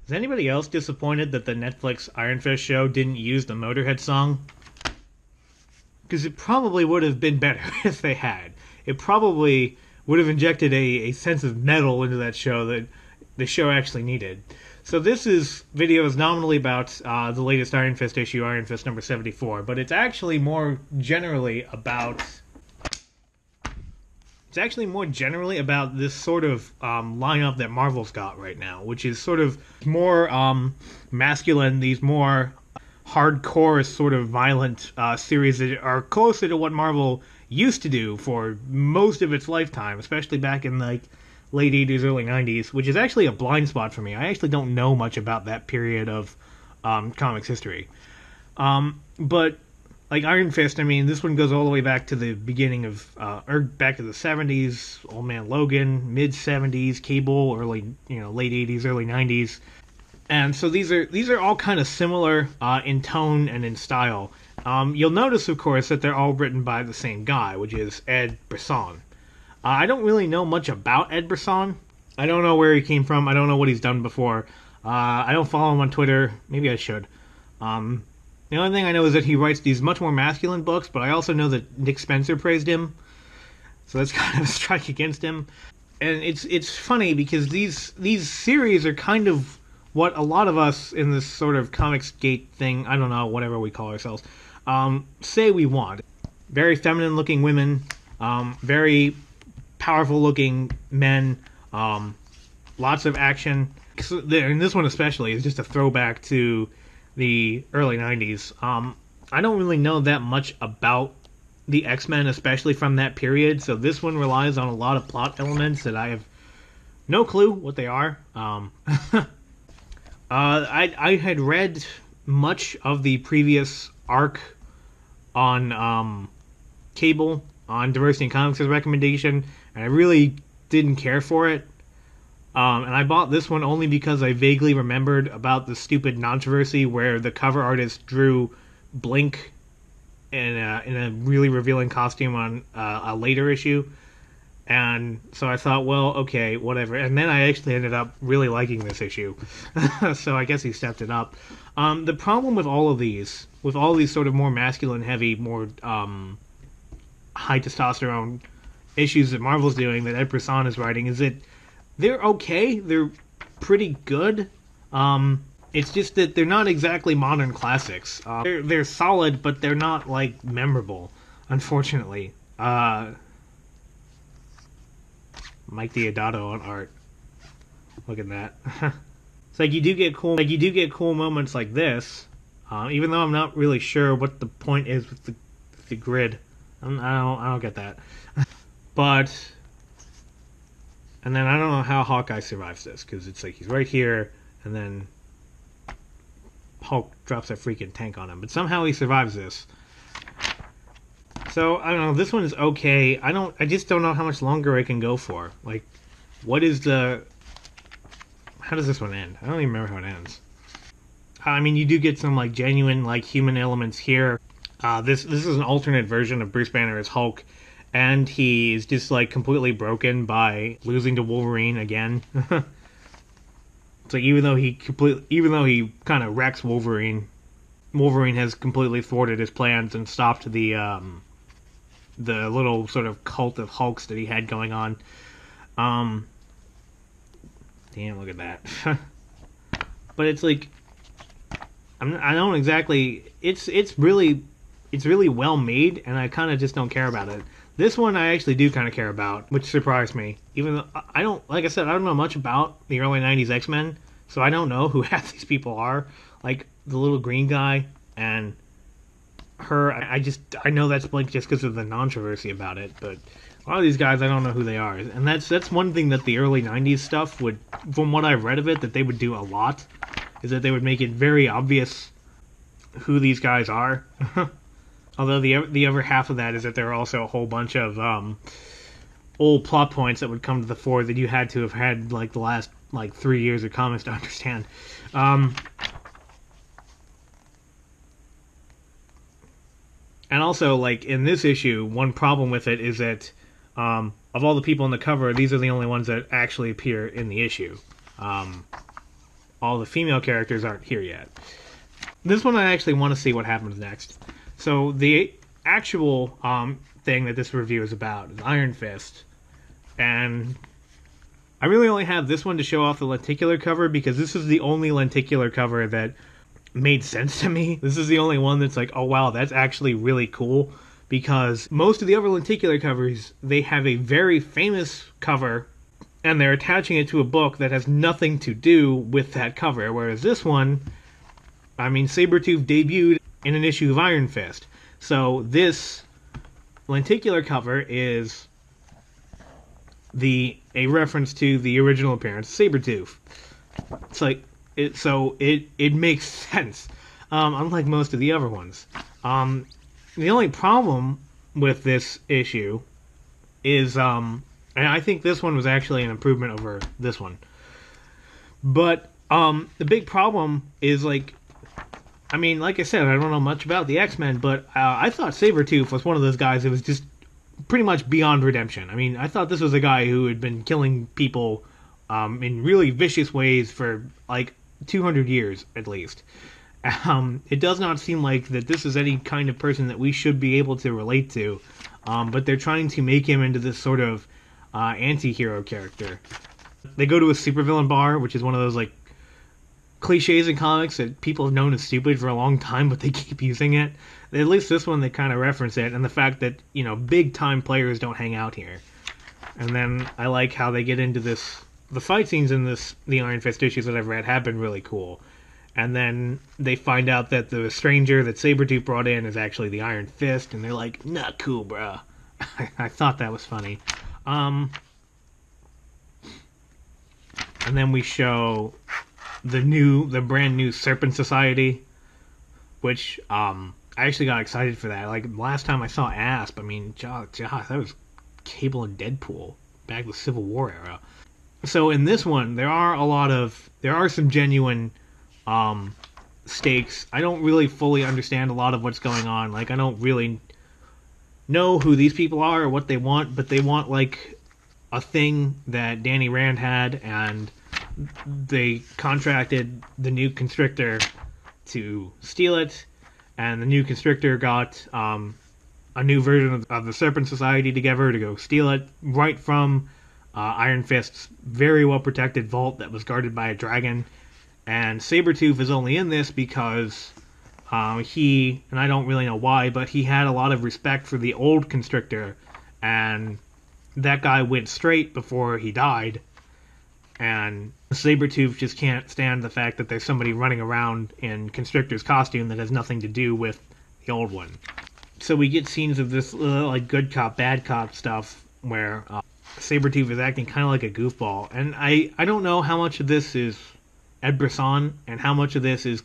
Is anybody else disappointed that the Netflix Iron Fist show didn't use the Motorhead song? Because it probably would have been better if they had. It probably would have injected a sense of metal into that show that the show actually needed. So video is nominally about the latest Iron Fist issue, Iron Fist number 74, but it's actually more generally about this sort of lineup that Marvel's got right now, which is sort of more masculine, these more hardcore, sort of violent series that are closer to what Marvel used to do for most of its lifetime, especially back in like late 80s, early 90s, which is actually a blind spot for me. I actually don't know much about that period of comics history. But like Iron Fist, I mean, this one goes all the way back to the beginning of, or back to the 70s, Old Man Logan, mid 70s, Cable, late 80s, early 90s. And so these are all kind of similar in tone and in style. You'll notice, of course, that they're all written by the same guy, which is Ed Brisson. I don't really know much about Ed Brisson. I don't know where he came from. I don't know what he's done before. I don't follow him on Twitter. Maybe I should. The only thing I know is that he writes these much more masculine books, but I also know that Nick Spencer praised him. So that's kind of a strike against him. And it's funny because these series are kind of what a lot of us in this sort of comics gate thing, I don't know, whatever we call ourselves, say we want. Very feminine looking women, very powerful looking men, lots of action. And this one especially is just a throwback to the early 90s. I don't really know that much about the X-Men, especially from that period, so this one relies on a lot of plot elements that I have no clue what they are. I had read much of the previous arc on Cable, on Diversity in Comics' recommendation, and I really didn't care for it. And I bought this one only because I vaguely remembered about the stupid controversy where the cover artist drew Blink in a really revealing costume on a later issue. And so I thought, well, okay, whatever. And then I actually ended up really liking this issue. So I guess he stepped it up. The problem with all these sort of more masculine heavy, more high testosterone issues that Marvel's doing, that Ed Brisson is writing, is that they're okay. They're pretty good. It's just that they're not exactly modern classics. They're solid, but they're not, like, memorable, unfortunately. Mike Diodato on art. Look at that. It's like you do get cool moments like this, even though I'm not really sure what the point is with the grid. I don't get that. But, and then I don't know how Hawkeye survives this, because it's like he's right here, and then Hulk drops a freaking tank on him. But somehow he survives this. So, I don't know, this one is okay. I just don't know how much longer I can go for. Like, how does this one end? I don't even remember how it ends. I mean, you do get some, like, genuine, like, human elements here. This is an alternate version of Bruce Banner as Hulk, and he is just, like, completely broken by losing to Wolverine again. It's like, even though he kind of wrecks Wolverine has completely thwarted his plans and stopped the little sort of cult of Hulks that he had going on. Damn, look at that. But it's like, I don't exactly. It's really well made, and I kind of just don't care about it. This one I actually do kind of care about, which surprised me. Even though like I said, I don't know much about the early '90s X-Men, so I don't know who half these people are. Like the little green guy and her, I know that's Blink just because of the controversy about it, but a lot of these guys I don't know who they are, and that's one thing that the early '90s stuff would, from what I've read of it, that they would do a lot, is that they would make it very obvious who these guys are. Although the other half of that is that there are also a whole bunch of old plot points that would come to the fore that you had to have had like the last like 3 years of comics to understand. And also, like, in this issue, one problem with it is that of all the people on the cover, these are the only ones that actually appear in the issue. all the female characters aren't here yet. This one I actually want to see what happens next. So the actual thing that this review is about is Iron Fist, and I really only have this one to show off the lenticular cover because this is the only lenticular cover that made sense to me. This is the only one that's like, oh wow, that's actually really cool, because most of the other lenticular covers, they have a very famous cover and they're attaching it to a book that has nothing to do with that cover, whereas this one, I mean, Sabretooth debuted in an issue of Iron Fist. So this lenticular cover is a reference to the original appearance of Sabretooth. It's like, it makes sense, unlike most of the other ones. The only problem with this issue is, and I think this one was actually an improvement over this one, but the big problem is, like, I mean, like I said, I don't know much about the X-Men, but I thought Sabretooth was one of those guys that was just pretty much beyond redemption. I mean, I thought this was a guy who had been killing people in really vicious ways for, like, 200 years, at least. It does not seem like that this is any kind of person that we should be able to relate to, but they're trying to make him into this sort of anti-hero character. They go to a supervillain bar, which is one of those, like, cliches in comics that people have known as stupid for a long time, but they keep using it. At least this one, they kind of reference it, and the fact that, you know, big-time players don't hang out here. And then I like how they get into this. The fight scenes in the Iron Fist issues that I've read have been really cool. And then they find out that the stranger that Sabretooth brought in is actually the Iron Fist, and they're like, not cool, bruh. I thought that was funny. And then we show the brand new Serpent Society, which I actually got excited for that. Like, last time I saw Asp, I mean, Josh, that was Cable and Deadpool back in the Civil War era. So in this one, there are some genuine stakes. I don't really fully understand a lot of what's going on. Like, I don't really know who these people are or what they want, but they want, like, a thing that Danny Rand had, and they contracted the new Constrictor to steal it, and the new Constrictor got a new version of the Serpent Society together to go steal it right from Iron Fist's very well-protected vault that was guarded by a dragon. And Sabretooth is only in this because he, and I don't really know why, but he had a lot of respect for the old Constrictor, and that guy went straight before he died. And Sabretooth just can't stand the fact that there's somebody running around in Constrictor's costume that has nothing to do with the old one. So we get scenes of this like good cop, bad cop stuff where Sabretooth is acting kind of like a goofball. And I don't know how much of this is Ed Brisson and how much of this is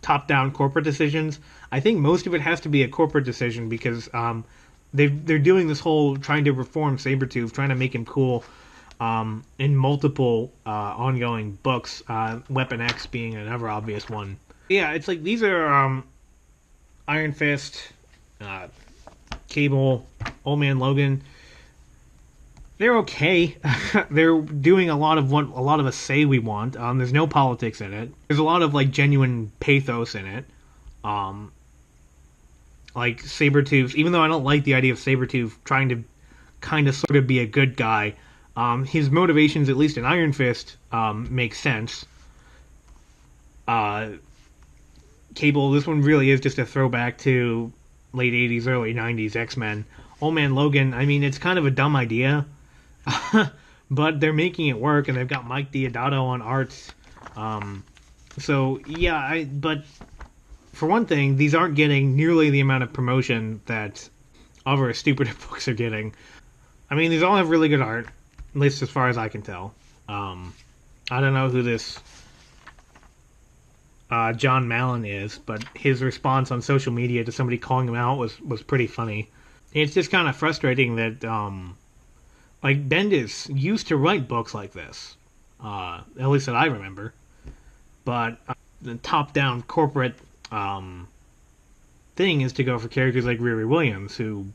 top-down corporate decisions. I think most of it has to be a corporate decision because they're doing this whole trying to reform Sabretooth, trying to make him cool in multiple ongoing books, Weapon X being another obvious one. Yeah, it's like these are Iron Fist, Cable, Old Man Logan. They're okay. They're doing a lot of what a lot of us say we want. There's no politics in it. There's a lot of like genuine pathos in it. Like Sabretooth, even though I don't like the idea of Sabretooth trying to kind of sort of be a good guy, his motivations, at least in Iron Fist, make sense. Cable, this one really is just a throwback to late 80s, early 90s X-Men. Old Man Logan, I mean, it's kind of a dumb idea, but they're making it work, and they've got Mike Deodato on arts. So, yeah, but for one thing, these aren't getting nearly the amount of promotion that other stupider books are getting. I mean, these all have really good art, at least as far as I can tell. I don't know who this John Mallon is, but his response on social media to somebody calling him out was pretty funny. It's just kind of frustrating that, like, Bendis used to write books like this, at least that I remember, but the top-down corporate thing is to go for characters like Riri Williams, who...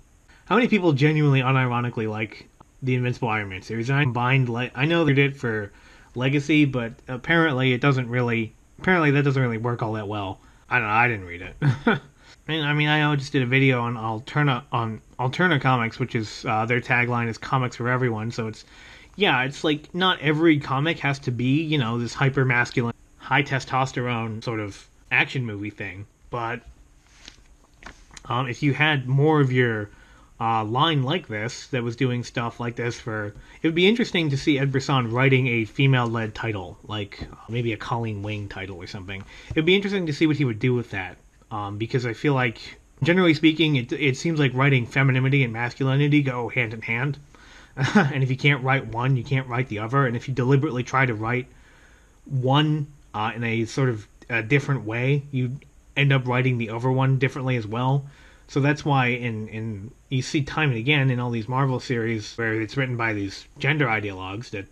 How many people genuinely, unironically like the Invincible Iron Man series? And I know they did it for legacy, but apparently it doesn't really. Apparently that doesn't really work all that well. I don't know. I didn't read it. And I mean, I just did a video on Alterna Comics, which is their tagline is "Comics for Everyone." So it's like not every comic has to be, you know, this hyper masculine, high testosterone sort of action movie thing. But if you had more of your line like this that was doing stuff like this it would be interesting to see Ed Brisson writing a female-led title, like maybe a Colleen Wing title or something. It would be interesting to see what he would do with that, because I feel like, generally speaking, it seems like writing femininity and masculinity go hand in hand. And if you can't write one, you can't write the other. And if you deliberately try to write one in a sort of a different way, you end up writing the other one differently as well. So that's why in you see time and again in all these Marvel series where it's written by these gender ideologues that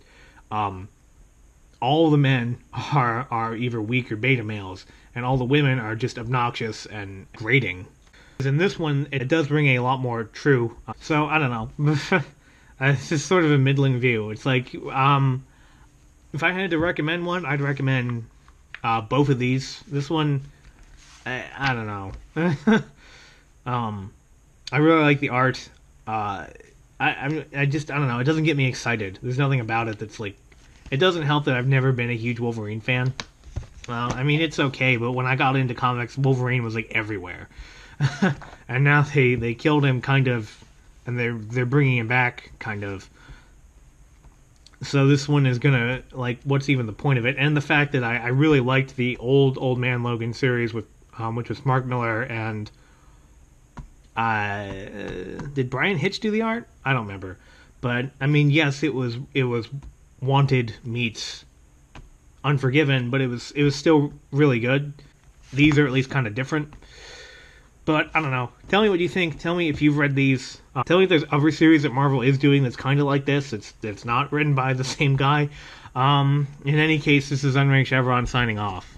all the men are either weak or beta males, and all the women are just obnoxious and grating. In this one, it does bring a lot more true. So I don't know. It's just sort of a middling view. It's like if I had to recommend one, I'd recommend both of these. This one, I don't know. I really like the art. I don't know. It doesn't get me excited. There's nothing about it that's like. It doesn't help that I've never been a huge Wolverine fan. Well, I mean, it's okay, but when I got into comics, Wolverine was like everywhere, and now they killed him kind of, and they're bringing him back kind of. So this one is gonna, like, what's even the point of it? And the fact that I really liked the old Man Logan series with which was Mark Miller and did Brian Hitch do the art? I don't remember. But I mean, yes, it was Wanted meets Unforgiven, but it was still really good. These are at least kind of different. But I don't know. Tell me what you think. Tell me if you've read these. Tell me if there's other series that Marvel is doing that's kind of like this. It's not written by the same guy. In any case, this is Unranked Chevron signing off.